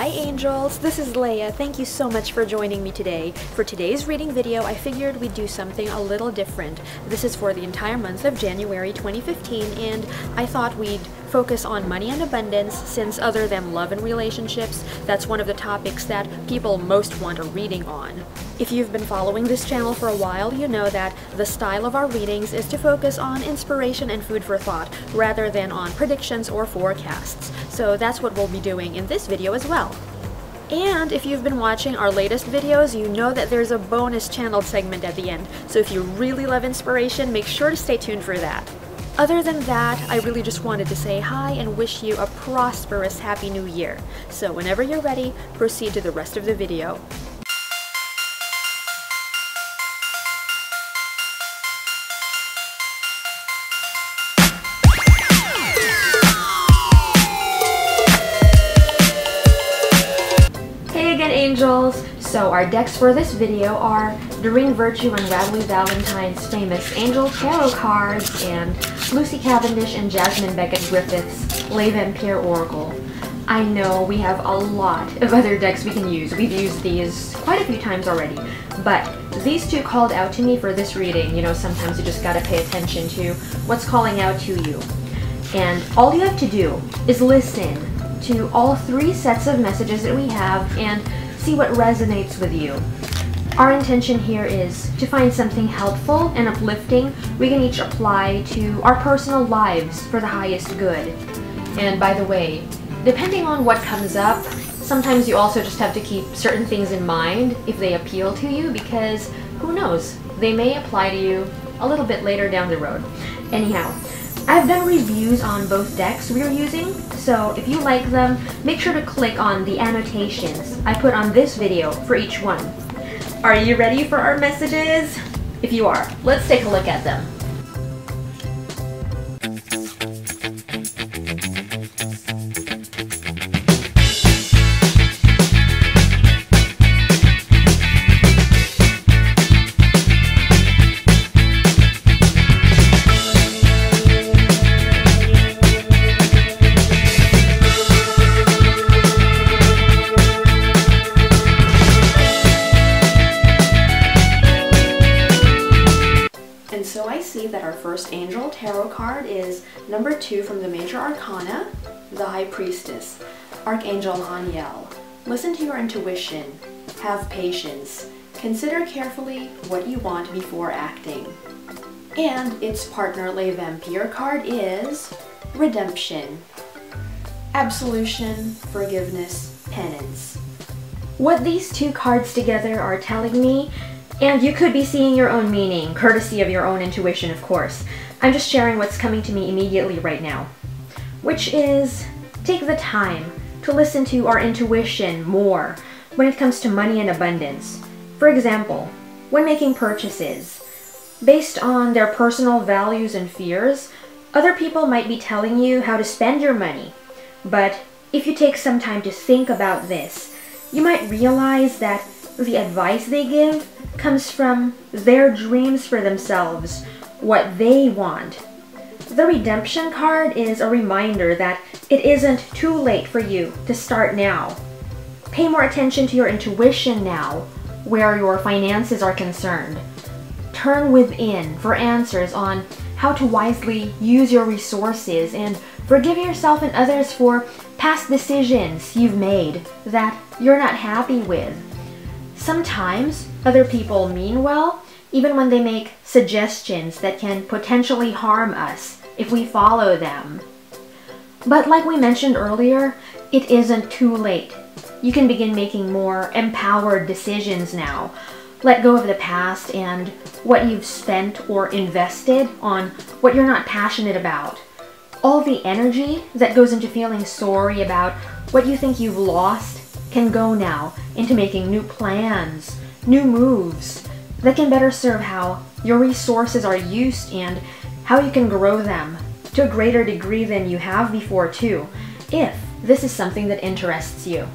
Hi angels, this is Leia. Thank you so much for joining me today. For today's reading video, I figured we'd do something a little different. This is for the entire month of January 2015, and I thought we'd focus on money and abundance since other than love and relationships, that's one of the topics that people most want a reading on. If you've been following this channel for a while, you know that the style of our readings is to focus on inspiration and food for thought rather than on predictions or forecasts. So that's what we'll be doing in this video as well. And if you've been watching our latest videos, you know that there's a bonus channeled segment at the end. So if you really love inspiration, make sure to stay tuned for that. Other than that, I really just wanted to say hi and wish you a prosperous Happy New Year. So whenever you're ready, proceed to the rest of the video. Hey again, angels! So our decks for this video are Doreen Virtue and Radleigh Valentine's famous Angel Tarot cards and Lucy Cavendish and Jasmine Beckett Griffith's Les Vampire Oracle. I know we have a lot of other decks we can use. We've used these quite a few times already, but these two called out to me for this reading. You know, sometimes you just gotta pay attention to what's calling out to you. And all you have to do is listen to all three sets of messages that we have and see what resonates with you. Our intention here is to find something helpful and uplifting we can each apply to our personal lives for the highest good. And by the way, depending on what comes up, sometimes you also just have to keep certain things in mind if they appeal to you, because who knows, they may apply to you a little bit later down the road. Anyhow, I've done reviews on both decks we're using, so if you like them, make sure to click on the annotations I put on this video for each one. Are you ready for our messages? If you are, let's take a look at them. So I see that our first Angel Tarot card is number 2 from the Major Arcana, the High Priestess, Archangel Haniel. Listen to your intuition, have patience, consider carefully what you want before acting. And its partner Les Vampire card is Redemption, Absolution, Forgiveness, Penance. What these two cards together are telling me, and you could be seeing your own meaning, courtesy of your own intuition, of course. I'm just sharing what's coming to me immediately right now, which is take the time to listen to our intuition more when it comes to money and abundance. For example, when making purchases, based on their personal values and fears, other people might be telling you how to spend your money. But if you take some time to think about this, you might realize that the advice they give comes from their dreams for themselves, what they want. The Redemption card is a reminder that it isn't too late for you to start now. Pay more attention to your intuition now, where your finances are concerned. Turn within for answers on how to wisely use your resources, and forgive yourself and others for past decisions you've made that you're not happy with. Sometimes other people mean well, even when they make suggestions that can potentially harm us if we follow them. But like we mentioned earlier, it isn't too late. You can begin making more empowered decisions now. Let go of the past and what you've spent or invested on what you're not passionate about. All the energy that goes into feeling sorry about what you think you've lost can go now into making new plans, new moves that can better serve how your resources are used and how you can grow them to a greater degree than you have before too, if this is something that interests you.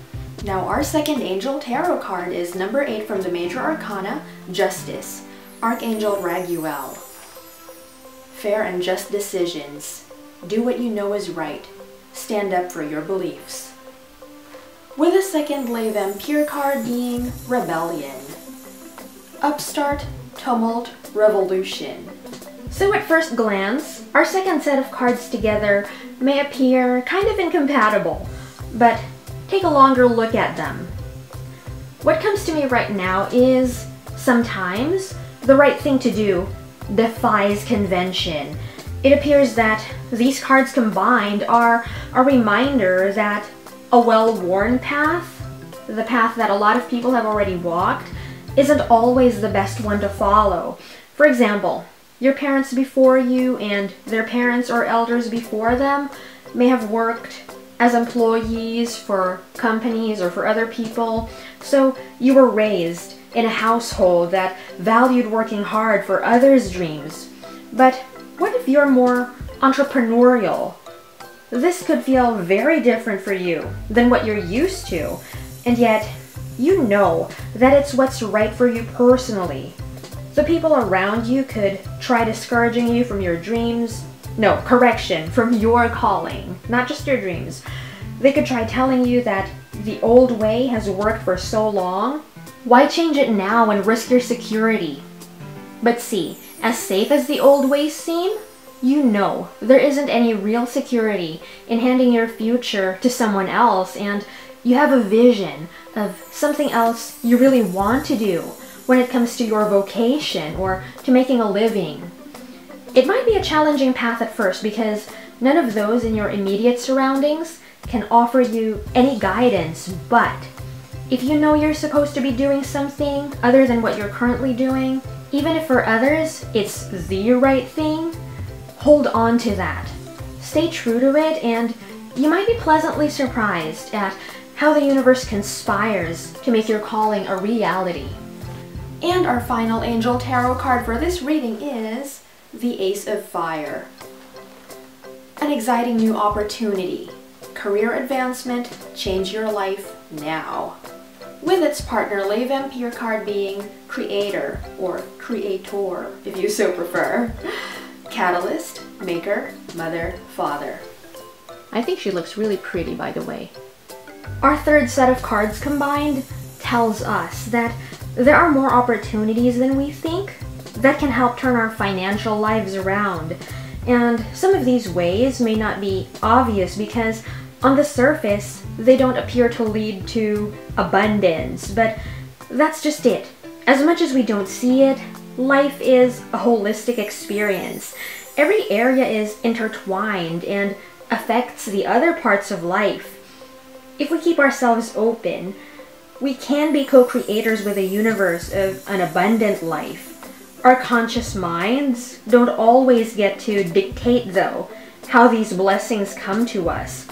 Now our second Angel Tarot card is number 8 from the Major Arcana, Justice, Archangel Raguel. Fair and just decisions. Do what you know is right. Stand up for your beliefs. with the second lay vampire card being Rebellion. Upstart, tumult, revolution. So at first glance, our second set of cards together may appear kind of incompatible, but take a longer look at them. What comes to me right now is, sometimes, the right thing to do defies convention. It appears that these cards combined are a reminder that a well-worn path, the path that a lot of people have already walked, isn't always the best one to follow. For example, your parents before you and their parents or elders before them may have worked as employees for companies or for other people, so you were raised in a household that valued working hard for others' dreams. But what if you're more entrepreneurial? This could feel very different for you than what you're used to, and yet you know that it's what's right for you personally. The people around you could try discouraging you from your dreams. No, correction, from your calling, not just your dreams. They could try telling you that the old way has worked for so long. Why change it now and risk your security? But see, as safe as the old ways seem, you know there isn't any real security in handing your future to someone else, and you have a vision of something else you really want to do when it comes to your vocation or to making a living. It might be a challenging path at first because none of those in your immediate surroundings can offer you any guidance, but if you know you're supposed to be doing something other than what you're currently doing, even if for others it's the right thing, hold on to that. Stay true to it, and you might be pleasantly surprised at how the universe conspires to make your calling a reality. And our final angel tarot card for this reading is the Ace of Fire. An exciting new opportunity. Career advancement, change your life now. With its partner lay vampire card being Creator, or Creator if you so prefer. Catalyst, Maker, Mother, Father. I think she looks really pretty, by the way. Our third set of cards combined tells us that there are more opportunities than we think that can help turn our financial lives around. And some of these ways may not be obvious because on the surface, they don't appear to lead to abundance, but that's just it. As much as we don't see it, life is a holistic experience. Every area is intertwined and affects the other parts of life. If we keep ourselves open, we can be co-creators with a universe of an abundant life. Our conscious minds don't always get to dictate, though, how these blessings come to us.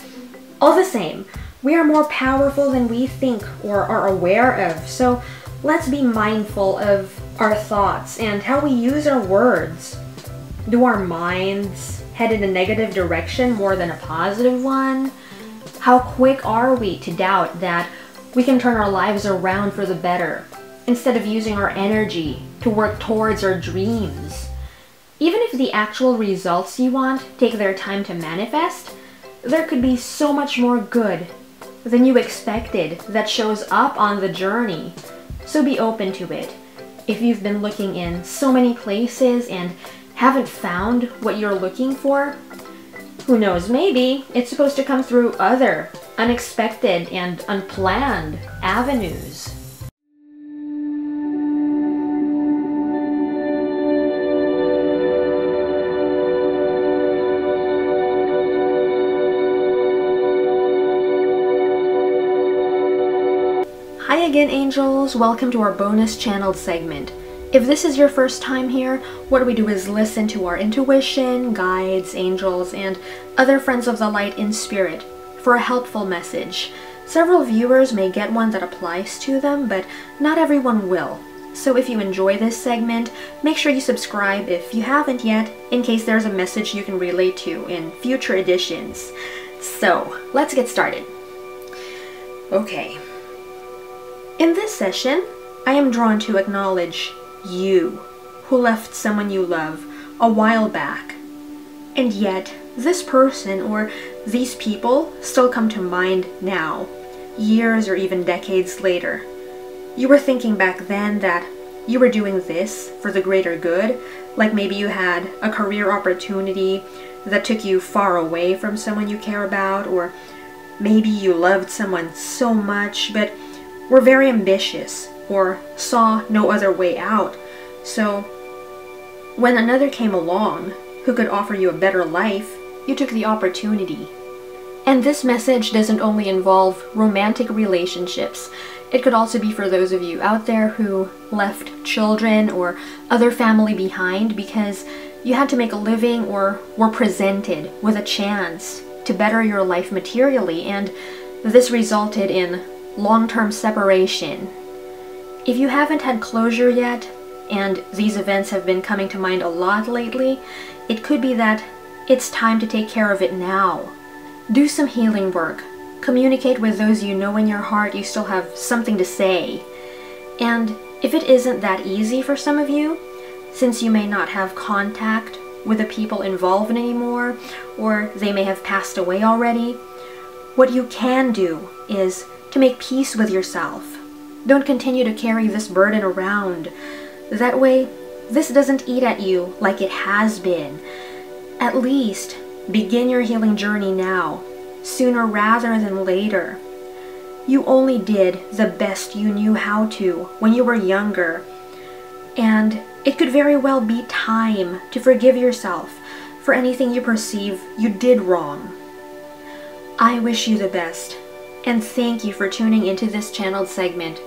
All the same, we are more powerful than we think or are aware of, so let's be mindful of our thoughts and how we use our words. Do our minds head in a negative direction more than a positive one? How quick are we to doubt that we can turn our lives around for the better instead of using our energy to work towards our dreams? Even if the actual results you want take their time to manifest, there could be so much more good than you expected that shows up on the journey. So be open to it. If you've been looking in so many places and haven't found what you're looking for, who knows, maybe it's supposed to come through other unexpected and unplanned avenues. Hi again, angels. Welcome to our bonus channeled segment. If this is your first time here, what we do is listen to our intuition, guides, angels, and other friends of the light in spirit for a helpful message. Several viewers may get one that applies to them, but not everyone will. So if you enjoy this segment, make sure you subscribe if you haven't yet, in case there's a message you can relate to in future editions. So, let's get started. Okay. In this session, I am drawn to acknowledge you, who left someone you love a while back. And yet, this person or these people still come to mind now. years or even decades later. You were thinking back then that you were doing this for the greater good, like maybe you had a career opportunity that took you far away from someone you care about, or maybe you loved someone so much but were very ambitious or saw no other way out. So when another came along who could offer you a better life, you took the opportunity. And this message doesn't only involve romantic relationships. It could also be for those of you out there who left children or other family behind because you had to make a living or were presented with a chance to better your life materially, and this resulted in long-term separation. If you haven't had closure yet, and these events have been coming to mind a lot lately, it could be that it's time to take care of it now. Do some healing work. Communicate with those you know in your heart you still have something to say. And if it isn't that easy for some of you, since you may not have contact with the people involved anymore, or they may have passed away already, what you can do is to make peace with yourself. Don't continue to carry this burden around. That way, this doesn't eat at you like it has been. At least, begin your healing journey now, sooner rather than later. You only did the best you knew how to when you were younger, and it could very well be time to forgive yourself for anything you perceive you did wrong. I wish you the best, and thank you for tuning into this channeled segment.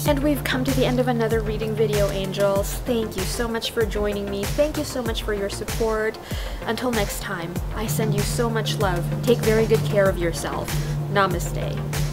And we've come to the end of another reading video, angels. Thank you so much for joining me. Thank you so much for your support. Until next time, I send you so much love. Take very good care of yourself. Namaste.